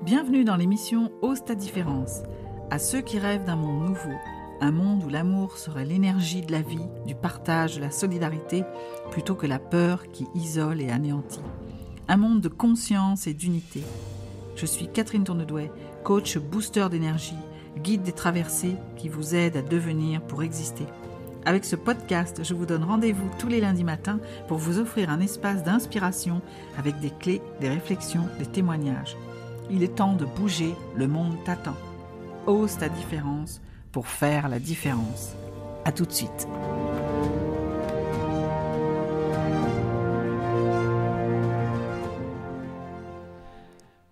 Bienvenue dans l'émission Ose ta différence. À ceux qui rêvent d'un monde nouveau, un monde où l'amour serait l'énergie de la vie, du partage, de la solidarité, plutôt que la peur qui isole et anéantit. Un monde de conscience et d'unité. Je suis Catherine Tournedouet, coach booster d'énergie, guide des traversées qui vous aide à devenir pour exister. Avec ce podcast, je vous donne rendez-vous tous les lundis matins pour vous offrir un espace d'inspiration avec des clés, des réflexions, des témoignages. Il est temps de bouger, le monde t'attend. Ose ta différence pour faire la différence. À tout de suite.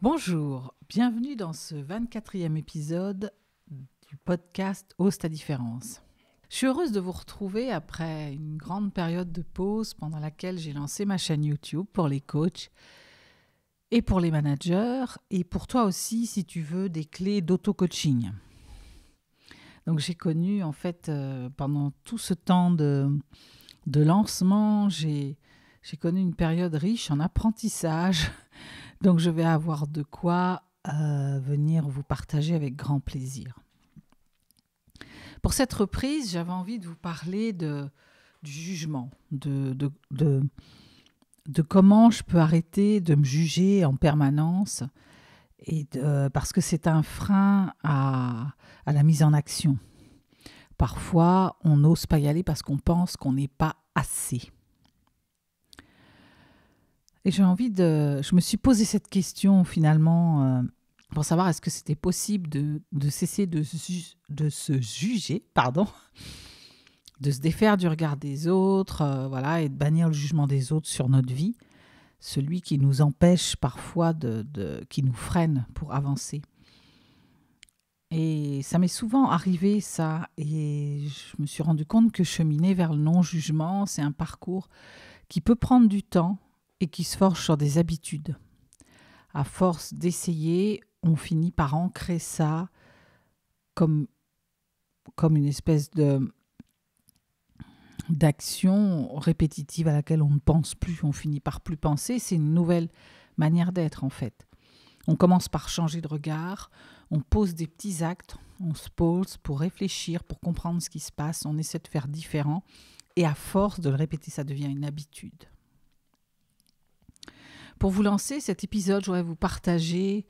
Bonjour, bienvenue dans ce 24e épisode du podcast Ose ta différence. Je suis heureuse de vous retrouver après une grande période de pause pendant laquelle j'ai lancé ma chaîne YouTube pour les coachs et pour les managers, et pour toi aussi, si tu veux, des clés d'auto-coaching. Donc j'ai connu, en fait, pendant tout ce temps de lancement, j'ai connu une période riche en apprentissage. Donc je vais avoir de quoi venir vous partager avec grand plaisir. Pour cette reprise, j'avais envie de vous parler du jugement, de comment je peux arrêter de me juger en permanence parce que c'est un frein à la mise en action. Parfois, on n'ose pas y aller parce qu'on pense qu'on n'est pas assez. Et je me suis posé cette question finalement pour savoir est-ce que c'était possible de cesser de se juger, de se défaire du regard des autres, et de bannir le jugement des autres sur notre vie, celui qui nous empêche parfois, qui nous freine pour avancer. Et ça m'est souvent arrivé, ça, et je me suis rendu compte que cheminer vers le non-jugement, c'est un parcours qui peut prendre du temps et qui se forge sur des habitudes. À force d'essayer, on finit par ancrer ça comme une espèce d'action répétitive à laquelle on ne pense plus, on finit par plus penser. C'est une nouvelle manière d'être en fait. On commence par changer de regard, on pose des petits actes, on se pose pour réfléchir, pour comprendre ce qui se passe, on essaie de faire différent et à force de le répéter, ça devient une habitude. Pour vous lancer cet épisode, je voudrais vous partager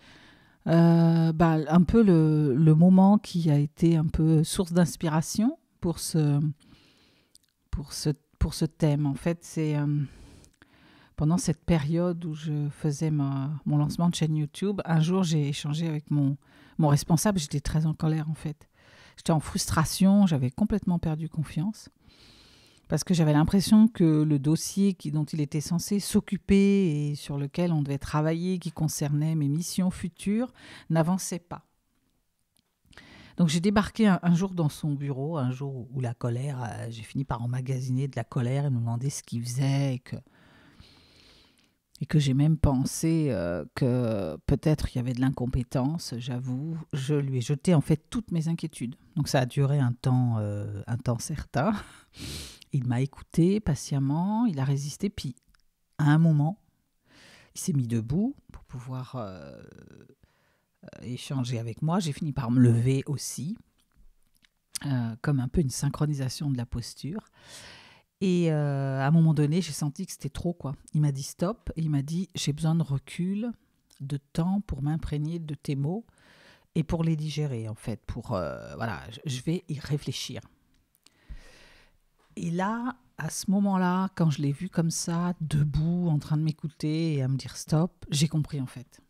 un peu le moment qui a été un peu source d'inspiration pour ce thème. En fait, c'est pendant cette période où je faisais mon lancement de chaîne YouTube, un jour j'ai échangé avec mon responsable, j'étais très en colère en fait. J'étais en frustration, j'avais complètement perdu confiance. Parce que j'avais l'impression que le dossier dont il était censé s'occuper et sur lequel on devait travailler, qui concernait mes missions futures, n'avançait pas. Donc j'ai débarqué un jour dans son bureau, un jour où la colère, j'ai fini par emmagasiner de la colère et me demander ce qu'il faisait et que j'ai même pensé que peut-être il y avait de l'incompétence, j'avoue. Je lui ai jeté en fait toutes mes inquiétudes. Donc ça a duré un temps certain. Il m'a écouté patiemment, il a résisté, puis à un moment, il s'est mis debout pour pouvoir échanger avec moi. J'ai fini par me lever aussi, comme un peu une synchronisation de la posture. Et à un moment donné, j'ai senti que c'était trop, quoi. Il m'a dit stop, et il m'a dit j'ai besoin de recul, de temps pour m'imprégner de tes mots et pour les digérer, en fait. Je vais y réfléchir. Et là, à ce moment-là, quand je l'ai vu comme ça, debout, en train de m'écouter et à me dire stop, j'ai compris en fait.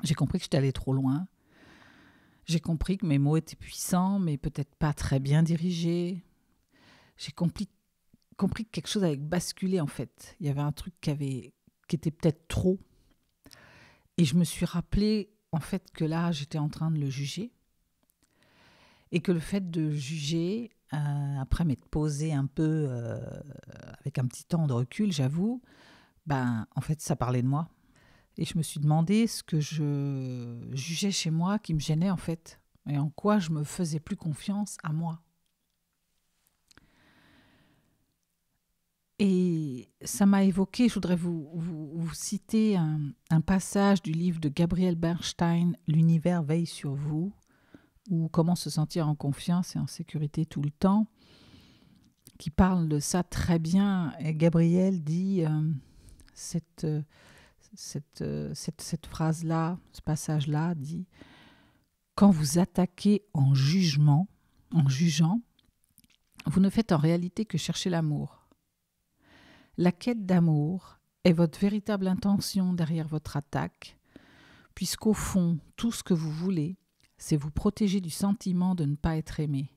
J'ai compris que j'étais allée trop loin. J'ai compris que mes mots étaient puissants, mais peut-être pas très bien dirigés. J'ai compris que quelque chose avait basculé en fait. Il y avait un truc qui était peut-être trop. Et je me suis rappelé en fait que là, j'étais en train de le juger. Et que le fait de juger, après m'être posé un peu avec un petit temps de recul, j'avoue, en fait, ça parlait de moi. Et je me suis demandé ce que je jugeais chez moi qui me gênait en fait, et en quoi je me faisais plus confiance à moi. Et ça m'a évoqué, je voudrais vous citer un passage du livre de Gabriel Bernstein, L'univers veille sur vous, ou Comment se sentir en confiance et en sécurité tout le temps, qui parle de ça très bien. Et Gabriel dit cette phrase-là, ce passage-là dit « Quand vous attaquez en jugeant, vous ne faites en réalité que chercher l'amour. La quête d'amour est votre véritable intention derrière votre attaque, puisqu'au fond, tout ce que vous voulez, c'est vous protéger du sentiment de ne pas être aimé.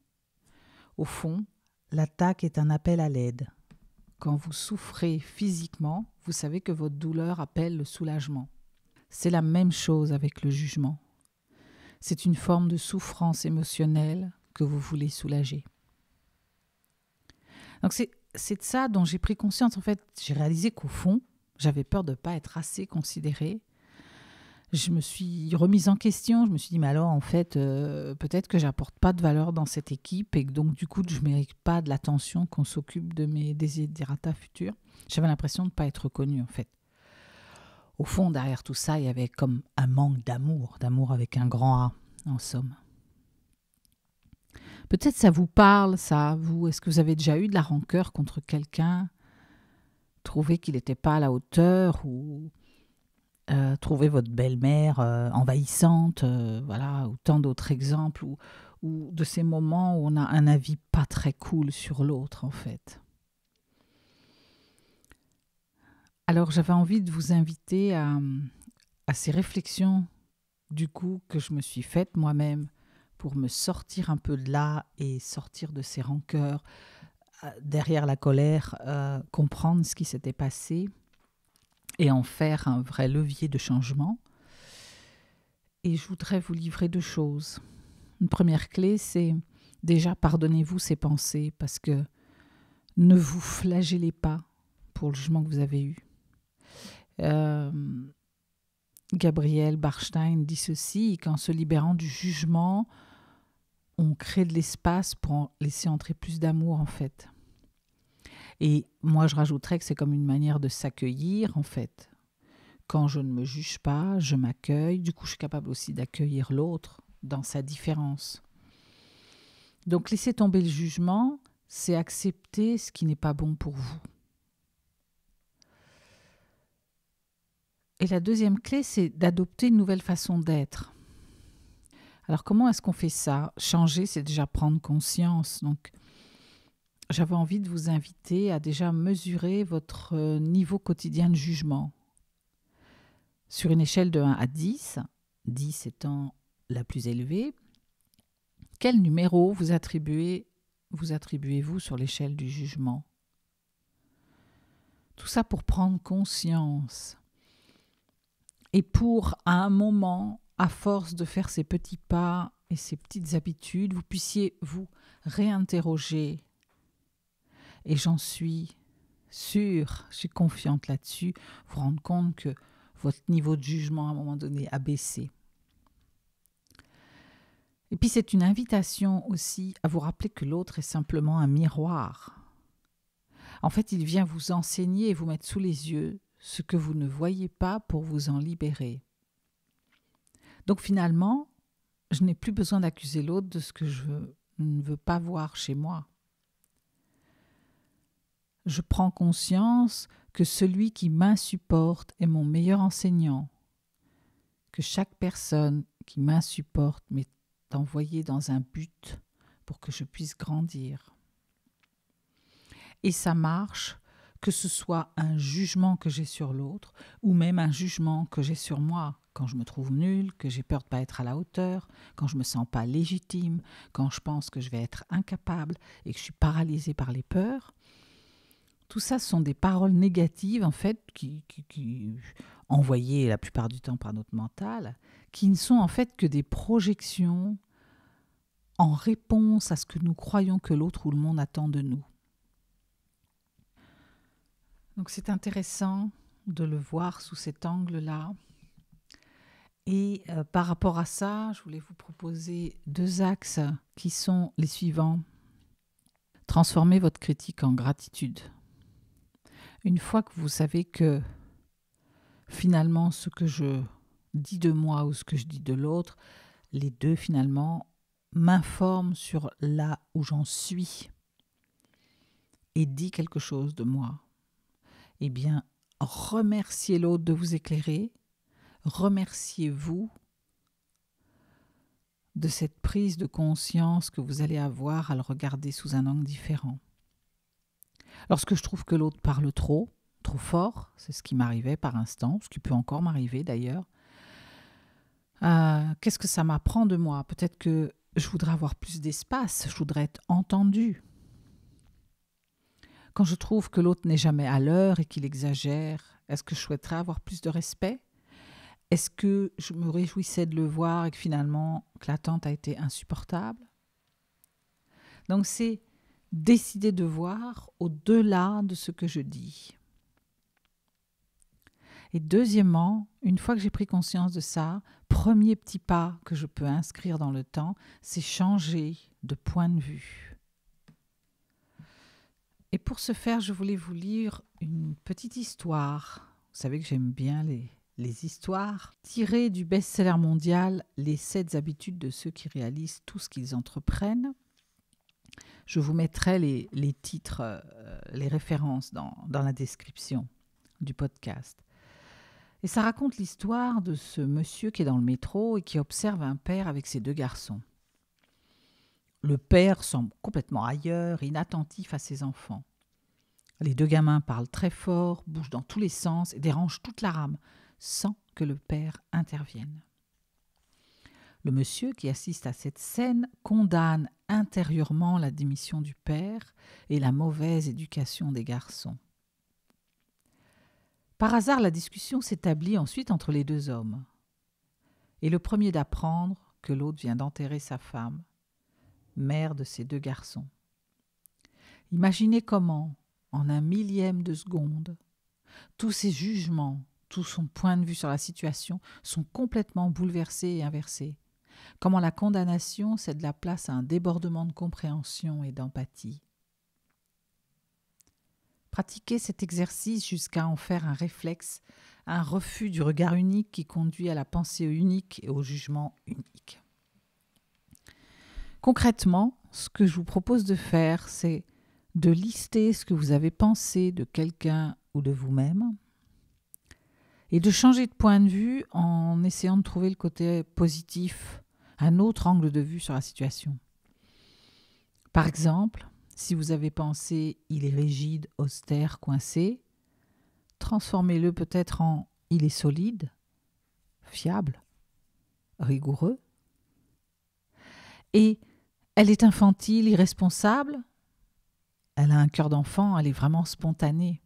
Au fond, l'attaque est un appel à l'aide. Quand vous souffrez physiquement, vous savez que votre douleur appelle le soulagement. C'est la même chose avec le jugement. C'est une forme de souffrance émotionnelle que vous voulez soulager. » Donc c'est de ça dont j'ai pris conscience. En fait, j'ai réalisé qu'au fond, j'avais peur de ne pas être assez considérée. Je me suis remise en question. Je me suis dit, mais alors, en fait, peut-être que j'apporte pas de valeur dans cette équipe et que donc, du coup, je ne mérite pas de l'attention qu'on s'occupe de mes desiderata futurs. J'avais l'impression de ne pas être reconnue, en fait. Au fond, derrière tout ça, il y avait comme un manque d'amour avec un grand A, en somme. Peut-être ça vous parle, ça, vous. Est-ce que vous avez déjà eu de la rancœur contre quelqu'un, trouvé qu'il n'était pas à la hauteur, ou trouvé votre belle-mère envahissante, voilà, ou tant d'autres exemples, ou de ces moments où on a un avis pas très cool sur l'autre, en fait. Alors, j'avais envie de vous inviter à ces réflexions, du coup, que je me suis faites moi-même, pour me sortir un peu de là et sortir de ces rancœurs, derrière la colère, comprendre ce qui s'était passé et en faire un vrai levier de changement. Et je voudrais vous livrer 2 choses. Une première clé, c'est déjà pardonnez-vous ces pensées, parce que ne vous flagellez pas pour le jugement que vous avez eu. Gabriel Bernstein dit ceci, qu'en se libérant du jugement, on crée de l'espace pour en laisser entrer plus d'amour, en fait. Et moi, je rajouterais que c'est comme une manière de s'accueillir, en fait. Quand je ne me juge pas, je m'accueille. Du coup, je suis capable aussi d'accueillir l'autre dans sa différence. Donc, laisser tomber le jugement, c'est accepter ce qui n'est pas bon pour vous. Et la deuxième clé, c'est d'adopter une nouvelle façon d'être. Alors, comment est-ce qu'on fait ça ? Changer, c'est déjà prendre conscience. Donc, j'avais envie de vous inviter à déjà mesurer votre niveau quotidien de jugement. Sur une échelle de 1 à 10, 10 étant la plus élevée, quel numéro vous attribuez-vous sur l'échelle du jugement ? Tout ça pour prendre conscience. Et pour, à un moment, à force de faire ces petits pas et ces petites habitudes, vous puissiez vous réinterroger. Et j'en suis sûre, je suis confiante là-dessus, vous rendre compte que votre niveau de jugement à un moment donné a baissé. Et puis c'est une invitation aussi à vous rappeler que l'autre est simplement un miroir. En fait, il vient vous enseigner et vous mettre sous les yeux ce que vous ne voyez pas pour vous en libérer. Donc finalement, je n'ai plus besoin d'accuser l'autre de ce que je ne veux pas voir chez moi. Je prends conscience que celui qui m'insupporte est mon meilleur enseignant, que chaque personne qui m'insupporte m'est envoyée dans un but pour que je puisse grandir. Et ça marche, que ce soit un jugement que j'ai sur l'autre ou même un jugement que j'ai sur moi, quand je me trouve nulle, que j'ai peur de ne pas être à la hauteur, quand je ne me sens pas légitime, quand je pense que je vais être incapable et que je suis paralysée par les peurs. Tout ça sont des paroles négatives, en fait, qui envoyées la plupart du temps par notre mental, qui ne sont en fait que des projections en réponse à ce que nous croyons que l'autre ou le monde attend de nous. Donc c'est intéressant de le voir sous cet angle-là. Et par rapport à ça, je voulais vous proposer 2 axes qui sont les suivants. Transformez votre critique en gratitude. Une fois que vous savez que finalement ce que je dis de moi ou ce que je dis de l'autre, les deux finalement m'informent sur là où j'en suis et dit quelque chose de moi, eh bien, remerciez l'autre de vous éclairer, remerciez-vous de cette prise de conscience que vous allez avoir à le regarder sous un angle différent. Lorsque je trouve que l'autre parle trop fort, c'est ce qui m'arrivait par instant, ce qui peut encore m'arriver d'ailleurs, qu'est-ce que ça m'apprend de moi? Peut-être que je voudrais avoir plus d'espace, je voudrais être entendue. Quand je trouve que l'autre n'est jamais à l'heure et qu'il exagère, est-ce que je souhaiterais avoir plus de respect? Est-ce que je me réjouissais de le voir et que finalement que l'attente a été insupportable? Donc c'est décider de voir au-delà de ce que je dis. Et deuxièmement, une fois que j'ai pris conscience de ça, premier petit pas que je peux inscrire dans le temps, c'est changer de point de vue. Et pour ce faire, je voulais vous lire une petite histoire. Vous savez que j'aime bien les histoires tirées du best-seller mondial « Les 7 habitudes de ceux qui réalisent tout ce qu'ils entreprennent ». Je vous mettrai les titres, les références dans la description du podcast. Et ça raconte l'histoire de ce monsieur qui est dans le métro et qui observe un père avec ses 2 garçons. Le père semble complètement ailleurs, inattentif à ses enfants. Les 2 gamins parlent très fort, bougent dans tous les sens et dérangent toute la rame, sans que le père intervienne. Le monsieur qui assiste à cette scène condamne intérieurement la démission du père et la mauvaise éducation des garçons. Par hasard, la discussion s'établit ensuite entre les 2 hommes. Et le premier d'apprendre que l'autre vient d'enterrer sa femme, mère de ses 2 garçons. Imaginez comment, en un millième de seconde, tous ses jugements, tout son point de vue sur la situation sont complètement bouleversés et inversés. Comment la condamnation cède la place à un débordement de compréhension et d'empathie. Pratiquez cet exercice jusqu'à en faire un réflexe, un refus du regard unique qui conduit à la pensée unique et au jugement unique. Concrètement, ce que je vous propose de faire, c'est de lister ce que vous avez pensé de quelqu'un ou de vous-même et de changer de point de vue en essayant de trouver le côté positif, un autre angle de vue sur la situation. Par exemple, si vous avez pensé « il est rigide, austère, coincé », transformez-le peut-être en « il est solide, fiable, rigoureux ». Et « elle est infantile, irresponsable », elle a un cœur d'enfant, elle est vraiment spontanée.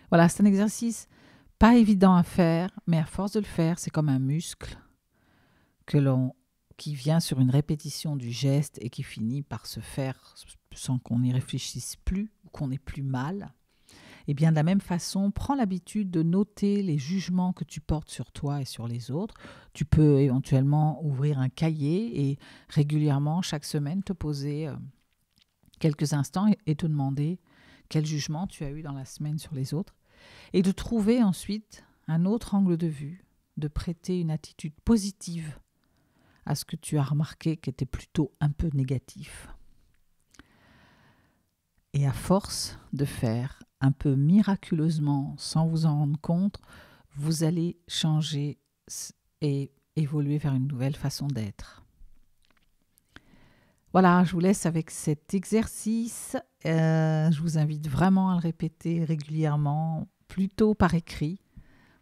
Voilà, c'est un exercice pas évident à faire, mais à force de le faire, c'est comme un muscle qui vient sur une répétition du geste et qui finit par se faire sans qu'on n'y réfléchisse plus ou qu'on ait plus mal. Et bien de la même façon, prends l'habitude de noter les jugements que tu portes sur toi et sur les autres. Tu peux éventuellement ouvrir un cahier et régulièrement, chaque semaine, te poser quelques instants et te demander quel jugement tu as eu dans la semaine sur les autres. Et de trouver ensuite un autre angle de vue, de prêter une attitude positive à ce que tu as remarqué qui était plutôt un peu négatif. Et à force de faire un peu miraculeusement, sans vous en rendre compte, vous allez changer et évoluer vers une nouvelle façon d'être. Voilà, je vous laisse avec cet exercice. Je vous invite vraiment à le répéter régulièrement, plutôt par écrit.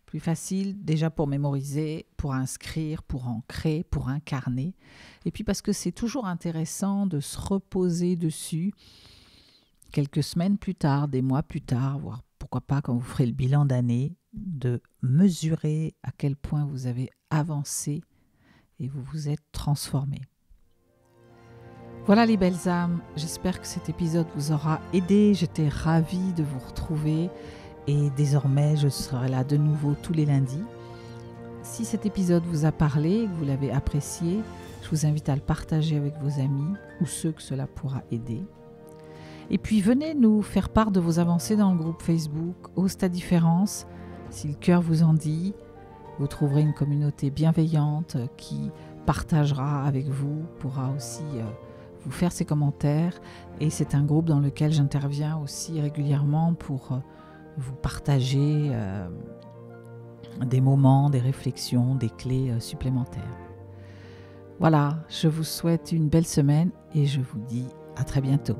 Plus facile déjà pour mémoriser, pour inscrire, pour ancrer, pour incarner. Et puis parce que c'est toujours intéressant de se reposer dessus quelques semaines plus tard, des mois plus tard, voire pourquoi pas quand vous ferez le bilan d'année, de mesurer à quel point vous avez avancé et vous vous êtes transformé. Voilà les belles âmes, j'espère que cet épisode vous aura aidé. J'étais ravie de vous retrouver. Et désormais, je serai là de nouveau tous les lundis. Si cet épisode vous a parlé et que vous l'avez apprécié, je vous invite à le partager avec vos amis ou ceux que cela pourra aider. Et puis venez nous faire part de vos avancées dans le groupe Facebook Ose ta différence. Si le cœur vous en dit, vous trouverez une communauté bienveillante qui partagera avec vous, pourra aussi vous faire ses commentaires. Et c'est un groupe dans lequel j'interviens aussi régulièrement pour vous partager des moments, des réflexions, des clés supplémentaires. Voilà, je vous souhaite une belle semaine et je vous dis à très bientôt.